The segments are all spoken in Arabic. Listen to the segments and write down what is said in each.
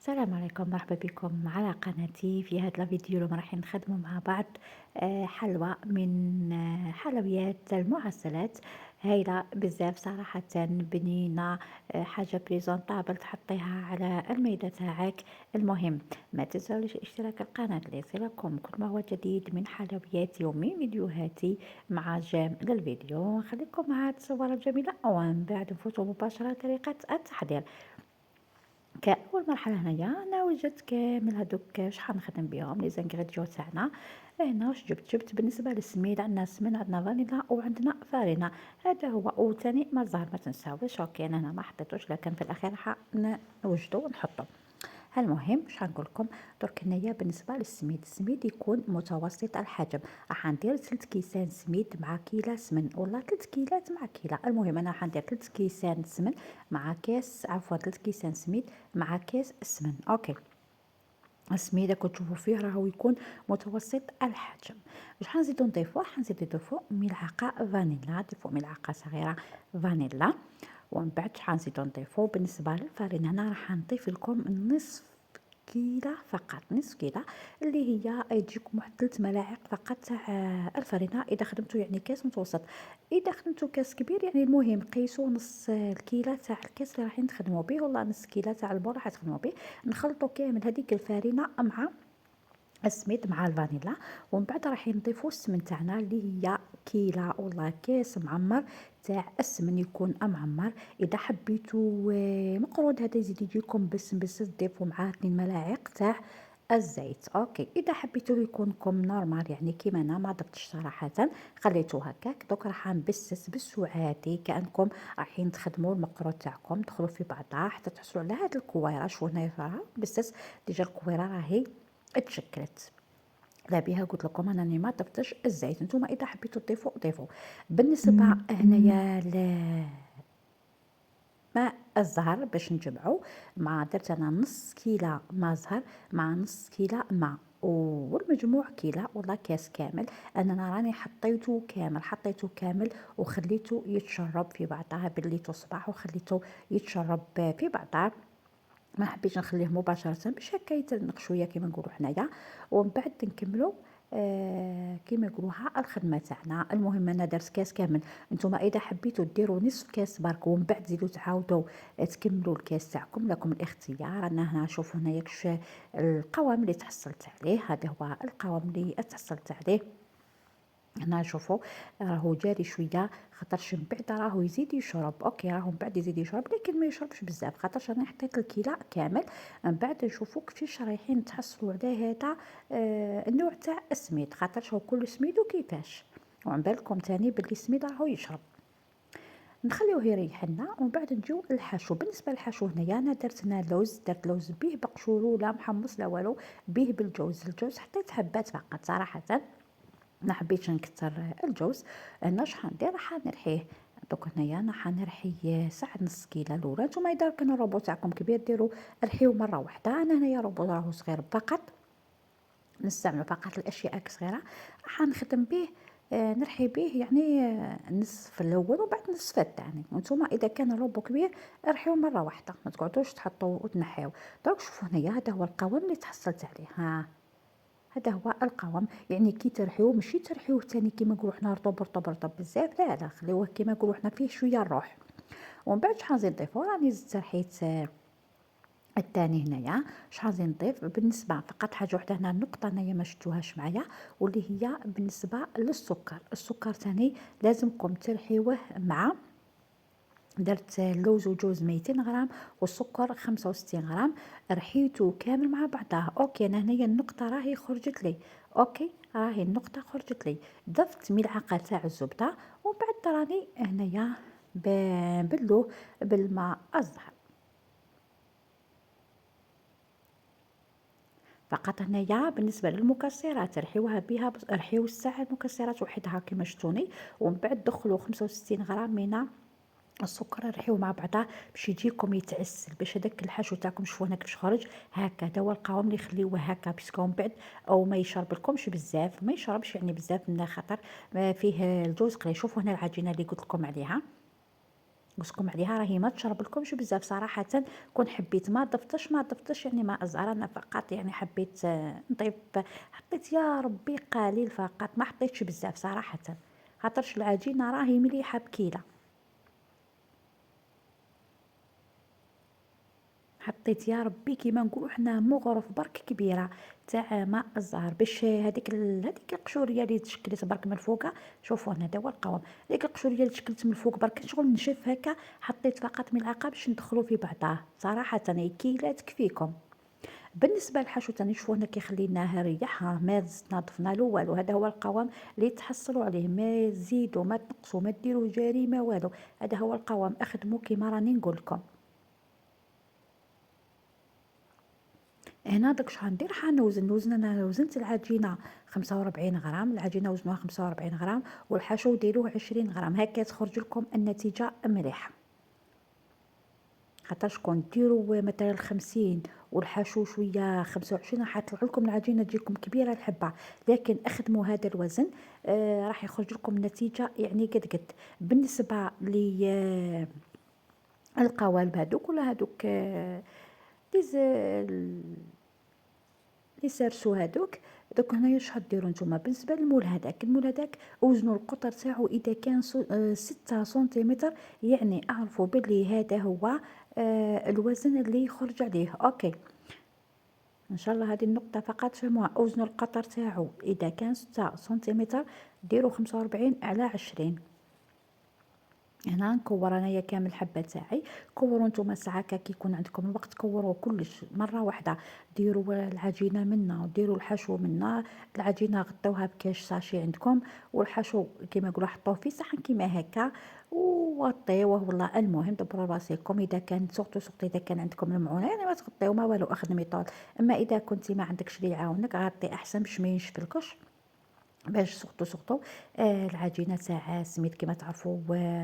السلام عليكم، مرحبا بكم على قناتي. في هذا الفيديو اليوم راح نخدموا مع بعض حلوى من حلويات المعسلات. هايلة بزاف صراحة، بنينة، حاجة بريزونطابل تحطيها على الميدة تاعك. المهم ما تنساوش اشتراك القناة ليصلكم كل ما هو جديد من حلوياتي ومن فيديوهاتي. مع جيم للفيديو نخليكم مع الصور الجميلة ومن بعد نفوتوا مباشرة طريقة التحضير. كأول مرحلة هنايا أنا وجدت كامل هادوك شحال نخدم بيهم لي زانغريديون تاعنا. هنا واش جبت بالنسبة للسميد، عندنا سمن، عندنا فانيلا وعندنا فرينة. هذا هو. وثاني ما الزهر ما تنساوش. اوكي انا هنا ما حطيتوش، لكن في الاخير نوجدو ونحطو. المهم واش غنقول لكم درك هنايا بالنسبه للسميد. السميد يكون متوسط الحجم. راح ندير 3 كيسان سميد مع كيله سمن، ولا 3 كيلات مع كيله. المهم انا راح ندير 3 كيسان سمن مع كاس، عفوا 3 كيسان سميد مع كاس سمن. اوكي السميده كتشوفوا فيه راهو يكون متوسط الحجم. واش حنزيدو نضيفو؟ حنزيدو نضيفو ملعقه فانيلا، نضيفو ملعقه صغيره فانيلا. ومن بعد حنزيدو نضيفو بالنسبه للفرينه، هنا راح نضيف لكم نصف كيله فقط، نصف كيله اللي هي تجيكم واحد 3 ملاعق فقط تاع الفرينه. اذا خدمتو يعني كاس متوسط، اذا خدمتو كاس كبير يعني المهم قيسوا نص الكيله تاع الكاس اللي رايحين تخدموا به، ولا نص كيله تاع البور راح تخدموا به. نخلطوا كامل هذيك الفرينه مع السميد مع الفانيلا. ومن بعد راح نضيفوا السمن تاعنا اللي هي كيله ولا كاس معمر تاع السمن، يكون معمر. اذا حبيتوا مقرود هذا يزيد يجيكم بس تضيفوا معاه 2 ملاعق تاع الزيت. اوكي اذا حبيتوا يكونكم نورمال يعني كيما انا ما ضفتش صراحه، خليته هكاك. دوك راح نبسس عادي كانكم رايحين تخدموا المقرود تاعكم، دخلوا في بعضها حتى تحصلوا على هاد الكويره. شوفوا هنايا راه بسس ديجا الكويره راهي اتشكلت. لا بها قلت لكم انني ما ضفتش الزيت، نتوما اذا حبيتوا تضيفوا ضيفوا. بالنسبه هنايا ماء الزهر باش نجمعو، مع درت انا نص كيله ماء زهر مع نص كيله ماء، والمجموع كيله ولا كاس كامل. انا راني حطيته كامل وخليته يتشرب في بعضها، بليته صباح وخليته يتشرب في بعضها. ما حبيتش نخليه مباشرة باش هكا يترنق شويه كيما نقولوا حنايا. ومن بعد نكملوا كيما يقولوها الخدمه تاعنا. المهم انا درت كاس كامل، نتوما اذا حبيتوا ديروا نصف كاس برك ومن بعد زيدوا تعاودوا تكملوا الكاس تاعكم، لكم الاختيار. انا هنا شوفوا هنايا كش القوام اللي تحصلت عليه، هذا هو القوام اللي تحصلت عليه. هنا شوفوا راهو جاري شويه، خاطرش من بعد راهو يزيد يشرب. اوكي راهو من بعد يزيد يشرب لكن ما يشربش بزاف، خاطرش انا حطيت الكيله كامل. من بعد نشوفوا كيفاش رايحين تحصلوا على هذا النوع تاع السميد، خاطرش هو كل سميد وكيفاش. وعن بالكم تاني باللي السميد راهو يشرب. نخليوه يريح لنا ومن بعد نجيو للحشو. بالنسبه للحشو هنايا انا درت هنا لوز، درت لوز بيه بقشورو لا محمص لا والو، بيه الجوز حطيت حبات فقط صراحه. ما حبيتش نكثر الجوز. هنا شحال ندير راح نرحيه. دوك هنايا انا حنرحي ساعه نص كيله الاولى. نتوما اذا كان الروبو تاعكم كبير ديروا رحيو مره واحده. انا هنايا روبو راهو صغير فقط، نستعملوا فقط الاشياء الصغيره. راح نخدم به نرحي به يعني النصف الاول وبعد النصف الثاني. وانتم اذا كان الروبو كبير ارحيو مره واحده، ما تقعدوش تحطوا وتنحيو. دونك شوفوا هنايا هذا هو القوام اللي تحصلت عليه. ها هذا هو القوام، يعني كي ترحيوه ماشي ترحيوه تاني كيما نقولوا حنا رطب بزاف، لا خليوه كيما نقولوا حنا فيه شويه الروح. ومن بعد شحال نزيد نضيفو؟ راني زدت رحيت الثاني هنايا. شحال نزيد نضيف؟ بالنسبه فقط حاجه وحده هنا، النقطه هنايا ما شفتوهاش معايا، واللي هي بالنسبه للسكر. السكر ثاني لازمكم ترحيوه مع، درت اللوز وجوز 200 غرام والسكر 65 غرام، رحيته كامل مع بعضها. اوكي انا هنايا النقطه راهي خرجت لي. اوكي راهي النقطه خرجت لي. ضفت ملعقه تاع الزبده ومن بعد راني هنايا بلوه بالماء الزهر فقط. هنايا بالنسبه للمكسرات رحيوها بها، رحيو الساعه المكسرات وحدها كما شفتوني. ومن بعد دخلوا 65 غرام من السكر، رحيو مع بعضها باش يجيكم يتعسل، باش هذاك الحشو تاعكم شوفوا هنا كيفاش خرج. هكا هذا هو القوام اللي يخليوه هكا بيسكو من بعد او ما يشرب لكمش بزاف، ما يشربش يعني بزاف من خاطر فيه الجوز قليل. شوفوا هنا العجينه اللي قلت لكم عليها قلتلكم عليها راهي ما تشرب لكمش بزاف صراحه. كون حبيت ما ضفتش يعني ماء الزهر، انا فقط يعني حبيت نضيف. حطيت يا ربي قليل فقط، ما حطيتش بزاف صراحه، خاطرش العجينه راهي مليحه بكيله. حطيت يا ربي كيما نقولوا حنا مغرف برك كبيره تاع ماء الزهر، باش هذيك القشوريه اللي تشكلت برك من الفوق. شوفوا هنا هذا هو القوام. هذيك القشوريه اللي تشكلت من الفوق برك شغل نشف هكا، حطيت فقط ملعقه باش ندخلوا في بعضاه. صراحه هي كيله تكفيكم. بالنسبه للحشو تاني شوفوا هنا خليناه يريح، ما زدنا ضفنا له والو. هذا هو القوام اللي تحصلوا عليه، ما تزيدوا ما تنقصوا ما ديروا جريمه والو. هذا هو القوام، اخدموا كيما راني نقول لكم. هنا داك شحال ندير، نوزن انا وزنت العجينه 45 غرام، العجينه وزنوها 45 غرام، والحشو ديروه 20 غرام، هكا تخرج لكم النتيجه مليحه. خاطر شكون ديروا مثلا 50 والحشو شويه 25 راح يطلع لكم العجينه تجيكم كبيره الحبه. لكن اخدموا هذا الوزن، راح يخرج لكم نتيجه يعني قد. بالنسبه للقوالب هذوك ولا هذوك لي سارسو هادوك، دوك هنايا شحال ديرو نتوما. بالنسبه للمول هذاك، المول هذاك اوزنوا القطر تاعو اذا كان 6 سنتيمتر، يعني اعرفوا بلي هذا هو الوزن اللي يخرج عليه. اوكي، ان شاء الله هذه النقطه فقط فهموها. اوزنوا القطر تاعو اذا كان 6 سنتيمتر، ديروا 45 على 20. هنا نكور انايا كامل الحبه تاعي. كوروا نتوما ساعه كي يكون عندكم الوقت، كوروا كلش مره واحده. ديروا العجينه منا وديروا الحشو منا. العجينه غطوها بكاش ساشي عندكم، والحشو كيما نقولوا حطوه في صحن كيما هكا وغطيوه. والله المهم دبروا راسكم. اذا كان سورتو اذا كان عندكم المعونه يعني ما تغطيو ما والو، اخدمي طول. اما اذا كنتي ما عندكش اللي يعاونك غطي احسن باش ما ينشفلكش، باش سورتو العجينه تاع سميت كيما تعرفوا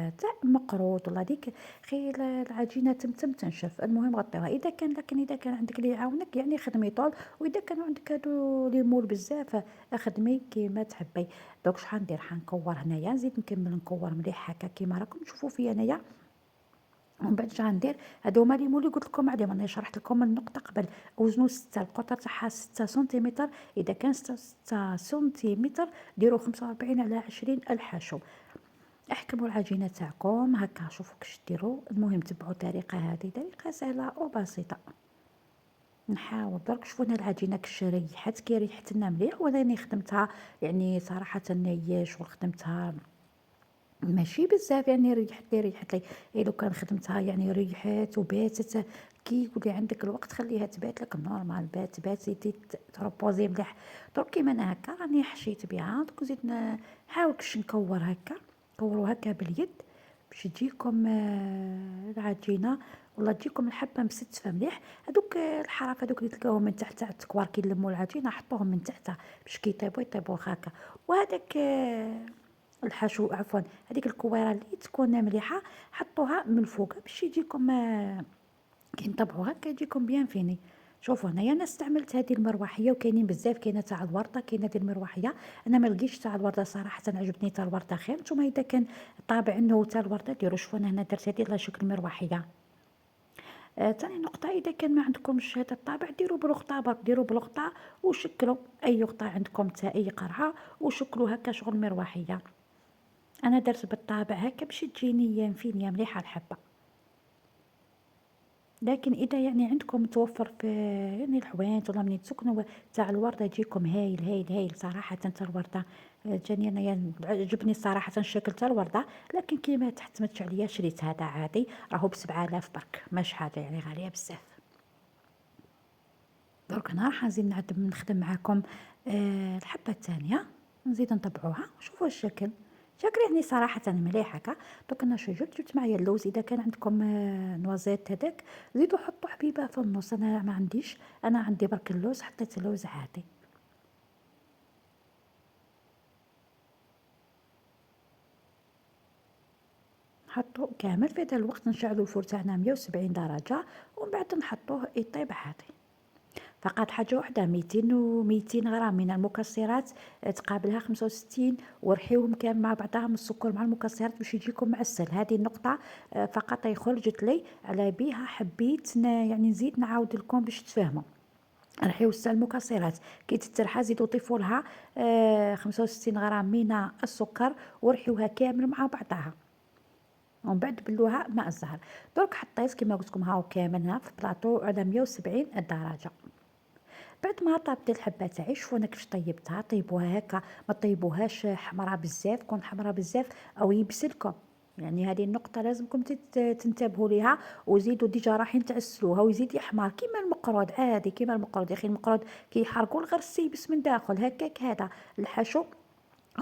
تاع مقروط ولا ديك خير العجينه تمتم تنشف. المهم غطيوها. اذا كان عندك اللي يعاونك يعني خدمي طول، واذا كان عندك هادو لي مول بزاف خدمي كيما تحبي. دوك شحال ندير، حنكور هنايا نزيد نكمل نكور مليح هكا كيما راكم تشوفوا فيا انايا. ومن بعد شنو غندير، هادو هما لي مولي قلت لكم عليهم، انا شرحت لكم النقطه قبل. وزنوا 6، القطر تاعها 6 سنتيمتر، اذا كان 6 سنتيمتر ديروا 45 على 20 الحشو. احكموا العجينه تاعكم هكا، شوفوا كيش ديروا. المهم تبعوا الطريقه هذه، طريقه سهله وبسيطه. نحاول درك شوفوا هنا العجينه كش ريحت، كي ريحت لنا مليح. وانا خدمتها يعني صراحه شغل خدمتها ماشي بزاف، يعني ريحت لي. لو كان خدمتها يعني ريحات وباتت، كي يقولي عندك الوقت خليها تبات لك نورمال، بات زيدي تروبوزي مليح. درك كيما انا هكا راني حشيت بها، دوك نزيد نحاول كش نكور هكا. كوروا هكا باليد باش تجيكم العجينه، والله تجيكم الحبه مستفه مليح. هذوك الحرف هذوك اللي تلقاوهم من تحت تاع التكوار كي نلموا العجينه حطوهم من تحت باش كي يطيبوا هكا. وهذاك الحشو عفوا، هذيك الكويره اللي تكون مليحه حطوها من الفوق باش يجيكم كي نطبعوا هكا يجيكم بيان فيني. شوفوا هنايا انا استعملت هذه المروحيه، وكاينين بزاف، كاينه تاع الورده، كاينه هذه المروحيه. انا ما لقيتش تاع الورده صراحه، عجبتني تاع الورده خير. نتوما اذا كان طابع انه تاع الورده ديروا. شوفوا انا هنا درت هذه على شكل مروحيه. تاني نقطه، اذا كان ما عندكمش هذا الطابع ديروا بالغطاء برك، ديروا بالغطاء وشكلوا اي غطاء عندكم تاع اي قرعه وشكلوا هكا شغل مروحيه. انا درت بالطابع هكا باش تجيني فينيا مليحه الحبه. لكن اذا يعني عندكم متوفر في يعني الحوانت ولا منين تسكنوا تاع الورده يجيكم هايل صراحه. تاع الورده جاني انا يعني عجبني صراحه شكل تاع الورده. لكن كيما تحتمتش عليا شريت هذا عادي، راهو ب7000 برك، مش حاجه يعني غاليه بزاف. درك انا راح نزيد نخدم معاكم الحبه الثانيه، نزيد نطبعوها. شوفوا الشكل، شكل يعني صراحة مليح هكا. دوك انا شو جبت معايا اللوز. اذا كان عندكم نوازيت هذاك زيدوا حطوا حبيبة في النص. انا ما عنديش، انا عندي برك اللوز، حطيت اللوز عادي. حطوا كامل في هذا الوقت. نشعلوا الفور تاعنا 170 درجة، ومن بعد نحطوه يطيب عادي. فقط حاجة وحدة 200 غرام من المكسرات تقابلها 65، ورحيوهم كامل مع بعضهم السكر مع المكسرات باش يجيكم معسل. هذه النقطة فقط خرجت لي على بها، حبيت يعني نزيد نعاود لكم باش تفهموا. رحيو المكسرات كي تترحى زيدوا ضيفوا لها 65 غرام من السكر ورحيوها كامل مع بعضها، ومن بعد بلوها ماء الزهر. درك حطيت كما قلت لكم هاو كاملها في بلاطو على 170 درجة. بعد ما طابت الحبه تاعي، شوفوا انا كيفاش طيبتها. طيبوها هكا، ما طيبوهاش حمراء بزاف، تكون حمراء بزاف او يبسلكم. يعني هذه النقطه لازمكم تنتبهوا ليها. وزيدوا ديجا رايحين تعسلوها ويزيد يحمر كيما المقرود عادي، كيما المقرود يا اخي. المقرود كيحرقوا الغرسي بس من داخل هكاك، هذا الحشو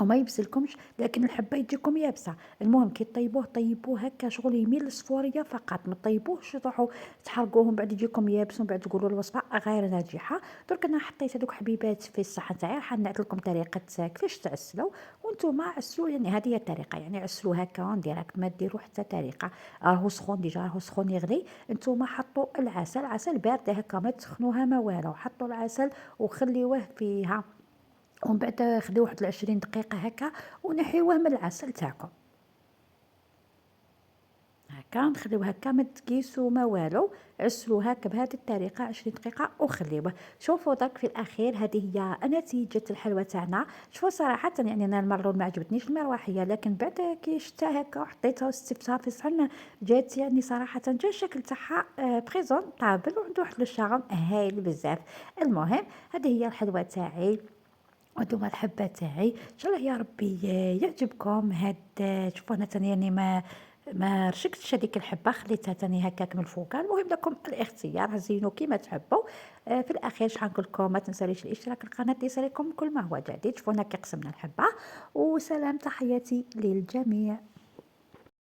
وما يبسلكمش، لكن الحبه يجيكم يابسه. المهم كي طيبوه طيبوه هكا شغل يميل للصفوريه فقط، ما طيبوهش تروحوا تحرقوهم بعد يجيكم يابس ومن بعد تقولوا الوصفه غير ناجحه. درك انا حطيت هذوك حبيبات في الصحن تاعي، راح نعطي لكم طريقه كيفاش تعسلوا وانتم عسلوا. يعني هذه هي الطريقه، يعني عسلوا هكا ديريكت، ما ديروا حتى طريقه. راهو سخون ديجا، راهو سخون يغلي. انتم حطوا العسل، عسل بارده هكا، ما تسخنوها ما والو. حطوا العسل وخليوه فيها، ومن بعد خليوه واحد 20 دقيقة هكا ونحيوه من العسل تاعكم. هكا نخليوه هكا ما تقيسوا ما والو، عسلوه هكا بهذه الطريقة 20 دقيقة وخليوه. شوفوا درك في الأخير هذه هي نتيجة الحلوى تاعنا. شوفوا صراحة يعني أنا المرة ما عجبتنيش المروحية، لكن بعد كي شفتها هكا وحطيتها وستفتها في الصحن جات يعني صراحة جا الشكل تاعها بريزونطابل وعنده واحد الشارم هايل بزاف. المهم هذه هي الحلوى تاعي وانتم الحبة تاعي، ان شاء الله يا ربي يعجبكم. هاد شوفوا انا تاني يعني ما رشقتش هذيك الحبه، خليتها تاني هكاك من الفوق. المهم لكم الاختيار، زينوا كيما تحبوا. في الاخير شحال نقول لكم، ما تنساليش الاشتراك في القناه ليصلكم كل ما هو جديد. شوفوا هنا كي قسمنا الحبه. وسلام، تحياتي للجميع.